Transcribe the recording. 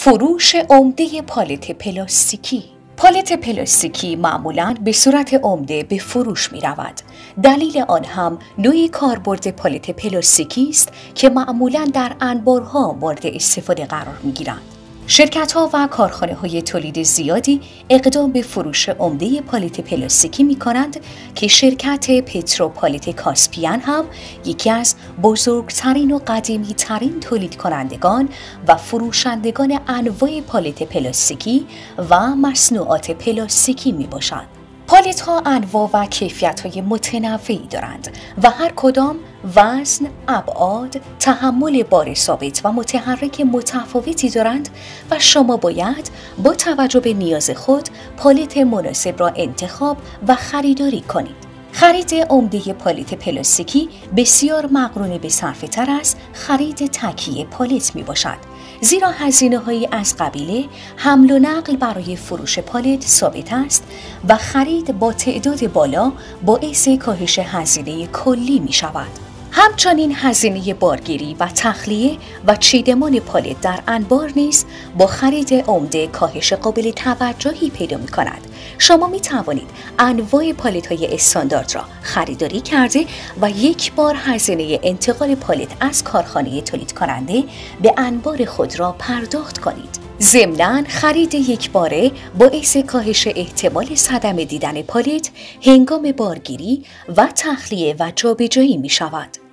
فروش عمده پالت پلاستیکی. پالت پلاستیکی معمولاً به صورت عمده به فروش می رود. دلیل آن هم نوع کاربرد پالت پلاستیکی است که معمولاً در انبارها مورد استفاده قرار می گیرند. شرکت‌ها و کارخانه‌های تولید زیادی اقدام به فروش عمده پالت پلاستیکی می‌کنند که شرکت پتروپالت کاسپیان هم یکی از بزرگترین و قدیمی‌ترین تولید کنندگان و فروشندگان انواع پالت پلاستیکی و مصنوعات پلاستیکی می‌باشد. پالت‌ها انواع و کیفیت‌های متنوعی دارند و هر کدام وزن، ابعاد، تحمل بار ثابت و متحرک متفاوتی دارند و شما باید با توجه به نیاز خود پالت مناسب را انتخاب و خریداری کنید. خرید عمده پالت پلاستیکی بسیار مقرون به صرفه تر از خرید تکیه پالت می باشد، زیرا هزینه‌هایی از قبیل حمل و نقل برای فروش پالت ثابت است و خرید با تعداد بالا باعث کاهش هزینه کلی می شود. همچنین هزینه بارگیری و تخلیه و چیدمان پالت در انبار نیز با خرید عمده کاهش قابل توجهی پیدا می کند. شما می توانید انواع پالت های استاندارد را خریداری کرده و یک بار هزینه انتقال پالت از کارخانه تولید کننده به انبار خود را پرداخت کنید. ضمناً خرید یک باره باعث کاهش احتمال صدمه دیدن پالت هنگام بارگیری و تخلیه و جابجایی می شود.